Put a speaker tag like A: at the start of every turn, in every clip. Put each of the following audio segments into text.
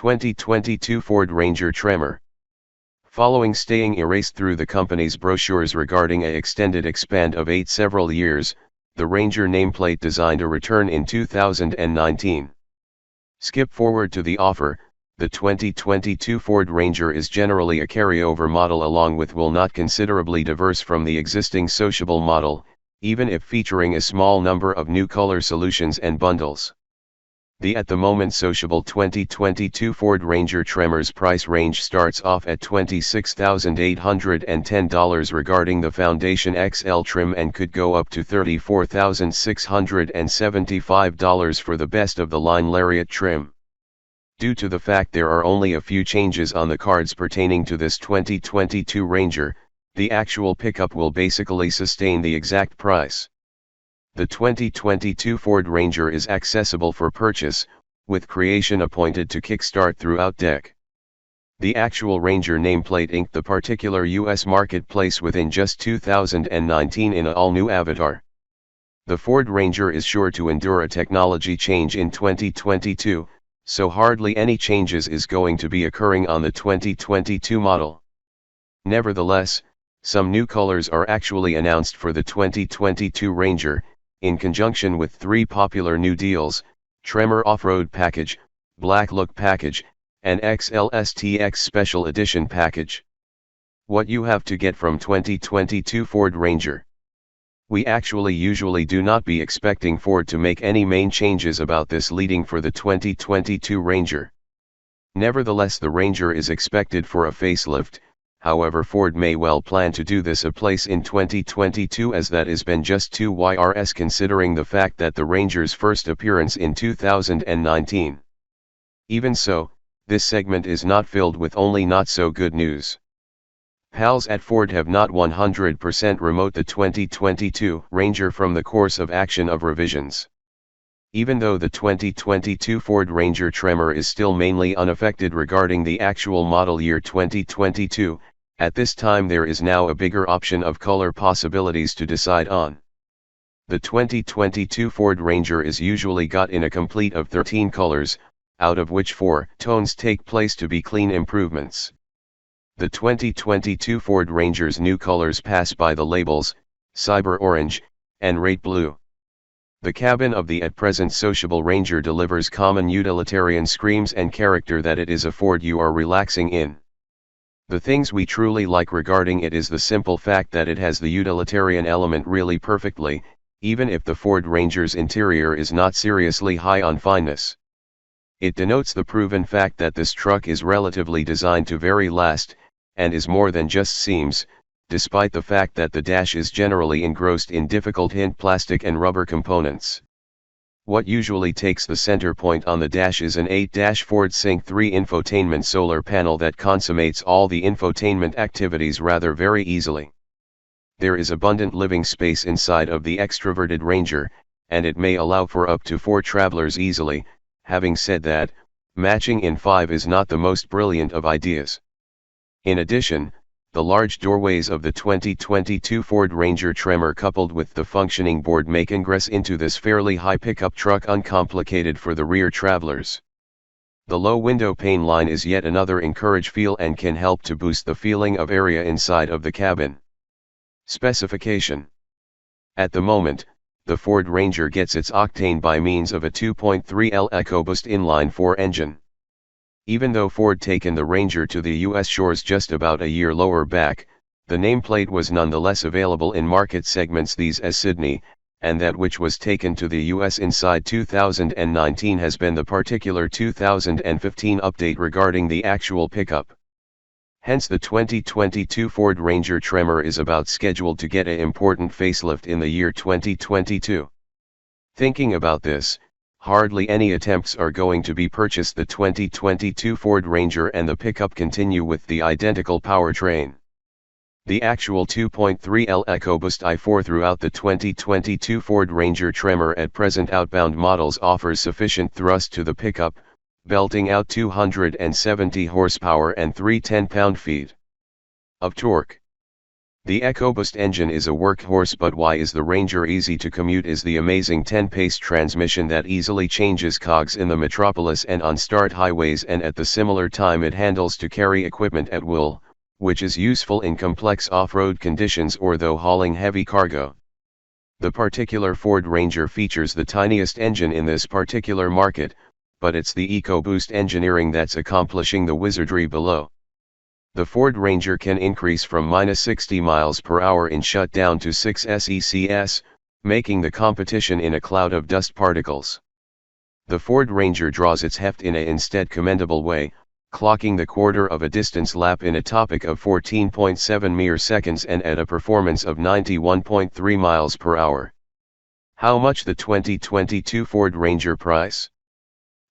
A: 2022 Ford Ranger Tremor. Following staying erased through the company's brochures regarding a extended expand of 8 several years, the Ranger nameplate designed a return in 2019. Skip forward to the offer. The 2022 Ford Ranger is generally a carryover model along with will not considerably diverse from the existing sociable model, even if featuring a small number of new color solutions and bundles. The at the moment sociable 2022 Ford Ranger Tremor's price range starts off at $26,810 regarding the Foundation XL trim and could go up to $34,675 for the best of the line Lariat trim. Due to the fact there are only a few changes on the cards pertaining to this 2022 Ranger, the actual pickup will basically sustain the exact price. The 2022 Ford Ranger is accessible for purchase, with creation appointed to kickstart throughout DEC. The actual Ranger nameplate inked the particular US marketplace within just 2019 in an all-new avatar. The Ford Ranger is sure to endure a technology change in 2022, so hardly any changes is going to be occurring on the 2022 model. Nevertheless, some new colors are actually announced for the 2022 Ranger, in conjunction with 3 popular new deals: Tremor Off-Road Package, Black Look Package, and XLSTX Special Edition Package. What you have to get from 2022 Ford Ranger. We actually usually do not be expecting Ford to make any main changes about this leading for the 2022 Ranger. Nevertheless, the Ranger is expected for a facelift. However, Ford may well plan to do this a place in 2022, as that has been just 2 years considering the fact that the Ranger's first appearance in 2019. Even so, this segment is not filled with only not so good news. Pals at Ford have not 100% remote the 2022 Ranger from the course of action of revisions. Even though the 2022 Ford Ranger Tremor is still mainly unaffected regarding the actual model year 2022, at this time there is now a bigger option of color possibilities to decide on. The 2022 Ford Ranger is usually got in a complete of 13 colors, out of which 4 tones take place to be clean improvements. The 2022 Ford Ranger's new colors pass by the labels, Cyber Orange, and Rate Blue. The cabin of the at present sociable Ranger delivers common utilitarian screams and character that it is a Ford you are relaxing in. The things we truly like regarding it is the simple fact that it has the utilitarian element really perfectly, even if the Ford Ranger's interior is not seriously high on fineness. It denotes the proven fact that this truck is relatively designed to very last, and is more than just seems, despite the fact that the dash is generally engrossed in difficult hint plastic and rubber components. What usually takes the center point on the dash is an 8- Ford Sync 3 infotainment solar panel that consummates all the infotainment activities rather very easily. There is abundant living space inside of the extroverted Ranger, and it may allow for up to 4 travelers easily. Having said that, matching in 5 is not the most brilliant of ideas. In addition, the large doorways of the 2022 Ford Ranger Tremor coupled with the functioning board make ingress into this fairly high pickup truck uncomplicated for the rear travelers. The low window pane line is yet another encourage feel and can help to boost the feeling of area inside of the cabin. Specification. At the moment, the Ford Ranger gets its octane by means of a 2.3L EcoBoost inline-4 engine. Even though Ford taken the Ranger to the US shores just about a year lower back, the nameplate was nonetheless available in market segments these as Sydney, and that which was taken to the US inside 2019 has been the particular 2015 update regarding the actual pickup. Hence the 2022 Ford Ranger Tremor is about scheduled to get an important facelift in the year 2022. Thinking about this, hardly any attempts are going to be purchased the 2022 Ford Ranger and the pickup continue with the identical powertrain. The actual 2.3L EcoBoost i4 throughout the 2022 Ford Ranger Tremor at present outbound models offers sufficient thrust to the pickup, belting out 270 horsepower and 310 pound-feet of torque. The EcoBoost engine is a workhorse, but why is the Ranger easy to commute is the amazing 10-pace transmission that easily changes cogs in the metropolis and on start highways, and at the similar time it handles to carry equipment at will, which is useful in complex off-road conditions or though hauling heavy cargo. The particular Ford Ranger features the tiniest engine in this particular market, but it's the EcoBoost engineering that's accomplishing the wizardry below. The Ford Ranger can increase from -60 miles per hour in shutdown to 6 SECS, making the competition in a cloud of dust particles. The Ford Ranger draws its heft in a instead commendable way, clocking the quarter of a distance lap in a topic of 14.7 mere seconds and at a performance of 91.3 miles per hour. How much the 2022 Ford Ranger price?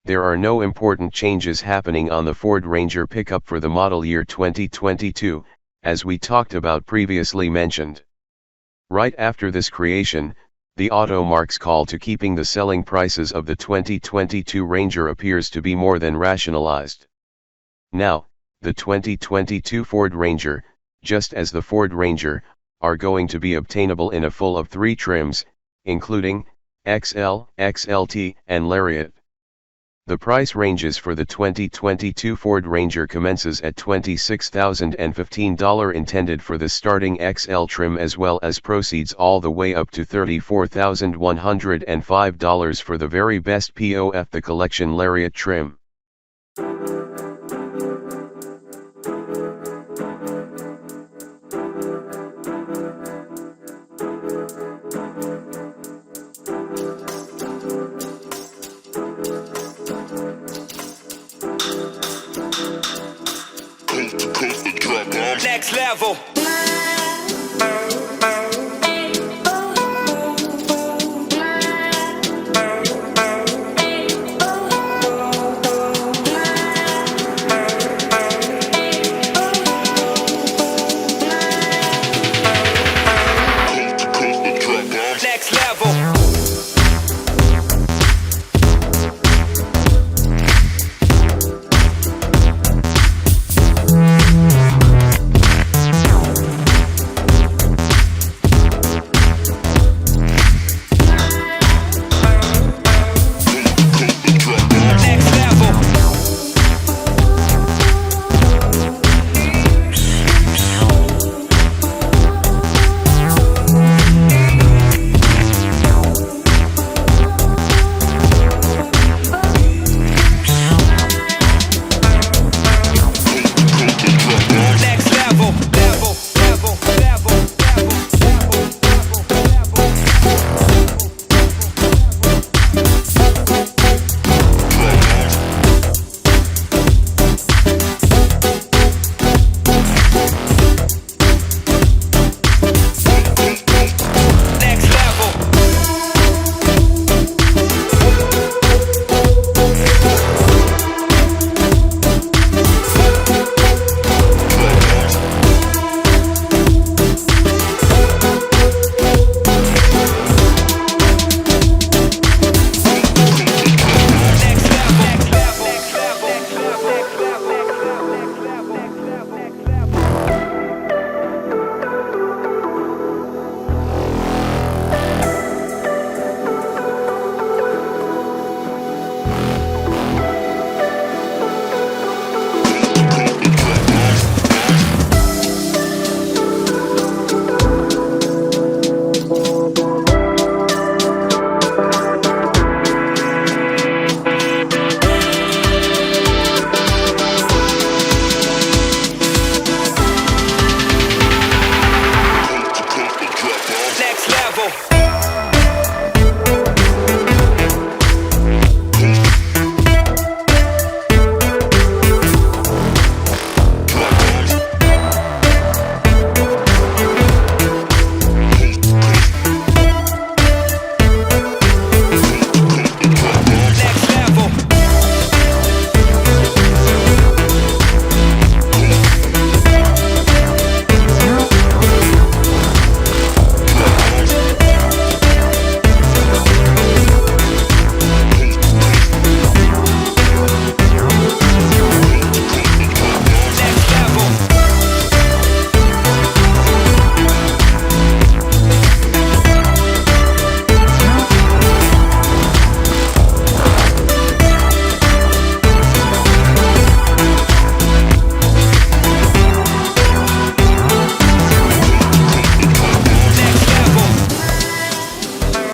A: There are no important changes happening on the Ford Ranger pickup for the model year 2022, as we talked about previously mentioned. Right after this creation, the Automark's call to keeping the selling prices of the 2022 Ranger appears to be more than rationalized. Now, the 2022 Ford Ranger, just as the Ford Ranger, are going to be obtainable in a full of 3 trims, including XL, XLT, and Lariat. The price ranges for the 2022 Ford Ranger commences at $26,015 intended for the starting XL trim, as well as proceeds all the way up to $34,105 for the very best POF, the collection Lariat trim.
B: Next level.